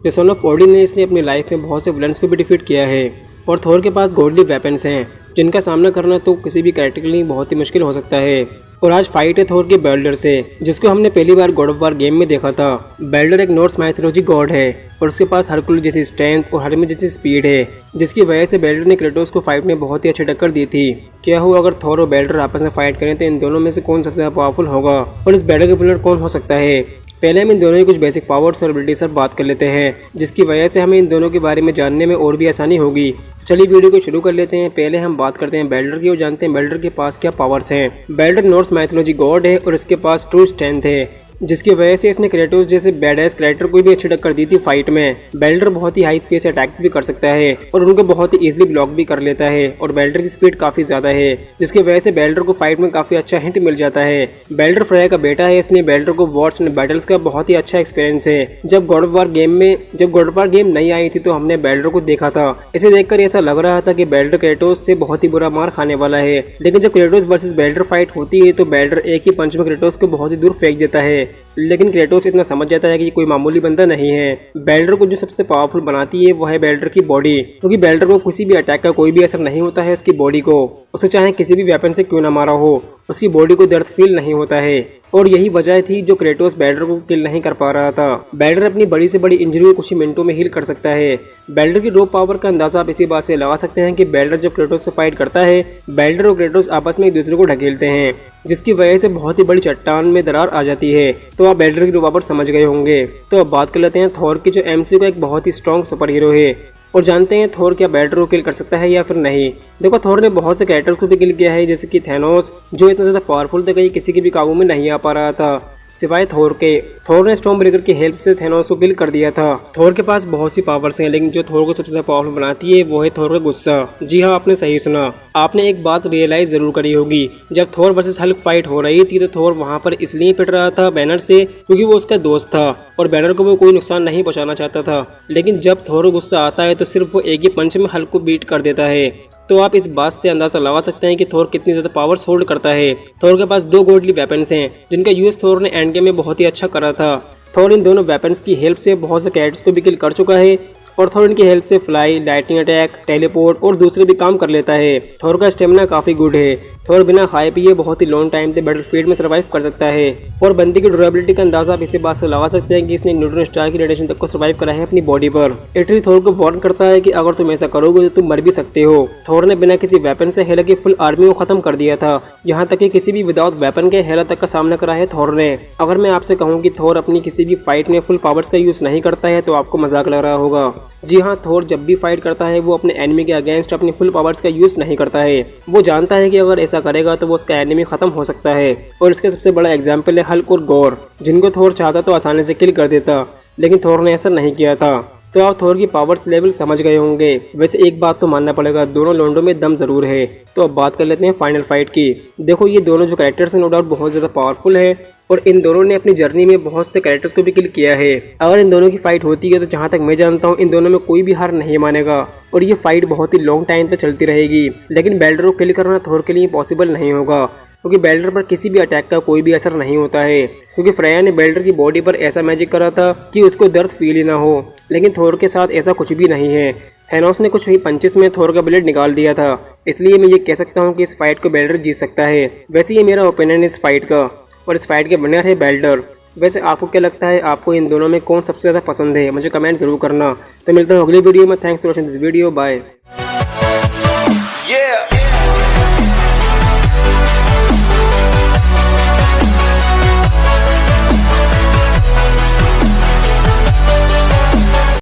जो son of Odin ने इसने अपनी लाइफ में बहुत से विलन्स को भी डिफीट किया है और थोर के पास गॉडली वेपन्स हैं जिनका सामना करना तो किसी भी कैरेक्टर के लिए बहुत ही मुश्किल हो सकता है। और आज फाइट है थोर के बेल्डर से, जिसको हमने पहली बार गॉड ऑफ वार गेम में देखा था। बेल्डर एक नॉर्स माइथोलॉजी गॉड है और उसके पास हरकुल जैसी स्ट्रेंथ और हरमे जैसी स्पीड है, जिसकी वजह से बेल्डर ने क्रेटोस को फाइट में बहुत ही अच्छी टक्कर दी थी। क्या हो अगर थोर और बेल्डर आपस में फाइट करें तो इन दोनों में से कौन सबसे ज्यादा पावरफुल होगा और इस बेल्डर के विनर कौन हो सकता है। पहले हम इन दोनों की कुछ बेसिक पावर्स और एबिलिटीज पर बात कर लेते हैं, जिसकी वजह से हमें इन दोनों के बारे में जानने में और भी आसानी होगी। चलिए वीडियो को शुरू कर लेते हैं। पहले हम बात करते हैं बेल्डर की और जानते हैं बेल्डर के पास क्या पावर्स हैं। बेल्डर नॉर्स माइथोलॉजी गॉड है और इसके पास ट्रू स्ट्रेंथ है, जिसकी वजह से इसने क्रेटोस जैसे बैडएस कैरेक्टर को भी अच्छी टक्कर दी थी फाइट में। बेल्डर बहुत ही हाई स्पेस अटैक्स भी कर सकता है और उनको बहुत ही इजीली ब्लॉक भी कर लेता है और बेल्डर की स्पीड काफी ज्यादा है, जिसकी वजह से बेल्डर को फाइट में काफी अच्छा हिंट मिल जाता है। बेल्डर फ्रेया का बेटा है, इसलिए बेल्डर को वॉर्स एंड बैटल्स का बहुत ही अच्छा एक्सपीरियंस है। जब गॉड ऑफ वार गेम नहीं आई थी तो हमने बेल्डर को देखा था। इसे देखकर ऐसा लग रहा था कि बेल्डर क्रेटोस से बहुत ही बुरा मार खाने वाला है, लेकिन जब क्रेटोस वर्सेस बेल्डर फाइट होती है तो बेल्डर एक ही पंच में क्रेटोस को बहुत ही दूर फेंक देता है। लेकिन क्रेटोस इतना समझ जाता है कि ये कोई मामूली बंदा नहीं है। बेल्डर को जो सबसे पावरफुल बनाती है वो है बेल्डर की बॉडी, क्योंकि बेल्डर को किसी भी अटैक का कोई भी असर नहीं होता है उसकी बॉडी को। उसे चाहे किसी भी वेपन से क्यों ना मारा हो, उसकी बॉडी को दर्द फील नहीं होता है और यही वजह थी जो क्रेटोस बेल्डर को किल नहीं कर पा रहा था। बेल्डर अपनी बड़ी से बड़ी इंजरी को कुछ ही मिनटों में हील कर सकता है। बेल्डर की रो पावर का अंदाजा आप इसी बात से लगा सकते हैं कि बेल्डर जब क्रेटोस से फाइट करता है, बेल्डर और क्रेटोस आपस में एक दूसरे को ढकेलते हैं, जिसकी वजह से बहुत ही बड़ी चट्टान में दरार आ जाती है। तो आप बेल्डर की रो पावर समझ गए होंगे। तो अब बात कर लेते हैं थोर की, जो एमसीयू का एक बहुत ही स्ट्रॉन्ग सुपर हीरो है, और जानते हैं थोर क्या बेल्डर को किल कर सकता है या फिर नहीं। देखो, थोर ने बहुत से कैरेक्टर्स को भी किल किया है, जैसे कि थैनोस, जो इतना ज्यादा पावरफुल था कि किसी के भी काबू में नहीं आ पा रहा था सिवाय थोर के। थोर ने स्टॉर्म ब्रेकर की हेल्प से थैनोस को किल कर दिया था। थोर के पास बहुत सी पावर्स हैं, लेकिन जो थोर को सबसे ज्यादा पावरफुल बनाती है वो है थोर का गुस्सा। जी हाँ, आपने सही सुना। आपने एक बात रियलाइज जरूर करी होगी, जब थोर वर्सेस हल्क फाइट हो रही थी तो थोर वहाँ पर इसलिए पिट रहा था बैनर से क्योंकि वो उसका दोस्त था और बैनर को वो कोई नुकसान नहीं पहुंचाना चाहता था। लेकिन जब थोर को गुस्सा आता है तो सिर्फ वो एक ही पंच में हल्क को बीट कर देता है। तो आप इस बात से अंदाजा लगा सकते हैं कि थोर कितनी ज्यादा पावर्स होल्ड करता है। थोर के पास 2 गॉडली वेपन्स हैं, जिनका यूज थोर ने एंड गेम में बहुत ही अच्छा करा था। थोर इन दोनों वेपन्स की हेल्प से बहुत से कैरेक्टर्स को भी किल कर चुका है और थोर इनकी हेल्प से फ्लाई, लाइटनिंग अटैक, टेलीपोर्ट और दूसरे भी काम कर लेता है। थोर का स्टेमिना काफी गुड है। थोर बिना खाए पिए बहुत ही लॉन्ग टाइम तक बैटलफील्ड में सर्वाइव कर सकता है और बंदी की ड्यूरेबिलिटी का अंदाजा आप इसी बात से लगा सकते हैं कि इसने न्यूट्रॉन स्टार की रेडिएशन तक को सर्वाइव करा है अपनी बॉडी पर। इटरी थोर को वार्न करता है कि अगर तुम ऐसा करोगे तो तुम मर भी सकते हो। थोर ने बिना किसी वेपन से हेला की फुल आर्मी को खत्म कर दिया था, यहाँ तक कि किसी भी विदाउट वेपन के हेला तक का सामना करा है थोर ने। अगर मैं आपसे कहूँ कि थोर अपनी किसी भी फाइट में फुल पावर्स का यूज नहीं करता है तो आपको मजाक लग रहा होगा। जी हाँ, थोर जब भी फाइट करता है वो अपने एनिमी के अगेंस्ट अपनी फुल पावर्स का यूज नहीं करता है। वो जानता है कि अगर ऐसा करेगा तो वो उसका एनिमी खत्म हो सकता है और इसका सबसे बड़ा एग्जाम्पल है हल्क और गॉर, जिनको थोर चाहता तो आसानी से किल कर देता, लेकिन थोर ने ऐसा नहीं किया था। तो आप थोर की पावर्स लेवल समझ गए होंगे। वैसे एक बात तो मानना पड़ेगा, दोनों लोंडो में दम जरूर है। तो अब बात कर लेते हैं फाइनल फाइट की। देखो, ये दोनों जो कैरेक्टर्स हैं नो डाउट बहुत ज्यादा पावरफुल है और इन दोनों ने अपनी जर्नी में बहुत से कैरेक्टर्स को भी किल किया है। अगर इन दोनों की फाइट होती है तो जहाँ तक मैं जानता हूँ इन दोनों में कोई भी हार नहीं मानेगा और ये फाइट बहुत ही लॉन्ग टाइम तक चलती रहेगी। लेकिन बेल्डर को किल करना थोर के लिए पॉसिबल नहीं होगा, क्योंकि बेल्डर पर किसी भी अटैक का कोई भी असर नहीं होता है, क्योंकि फ्रेया ने बेल्डर की बॉडी पर ऐसा मैजिक करा था कि उसको दर्द फील ही ना हो। लेकिन थोर के साथ ऐसा कुछ भी नहीं है। थैनोस ने कुछ ही पंचेस में थोर का ब्लेड निकाल दिया था, इसलिए मैं ये कह सकता हूँ कि इस फाइट को बेल्डर जीत सकता है। वैसे ये मेरा ओपिनियन इस फाइट का और इस फाइट के विनर है बेल्डर। वैसे आपको क्या लगता है, आपको इन दोनों में कौन सबसे ज़्यादा पसंद है? मुझे कमेंट जरूर करना। तो मिलता हूँ अगली वीडियो में। Thanks for watching this video. Bye.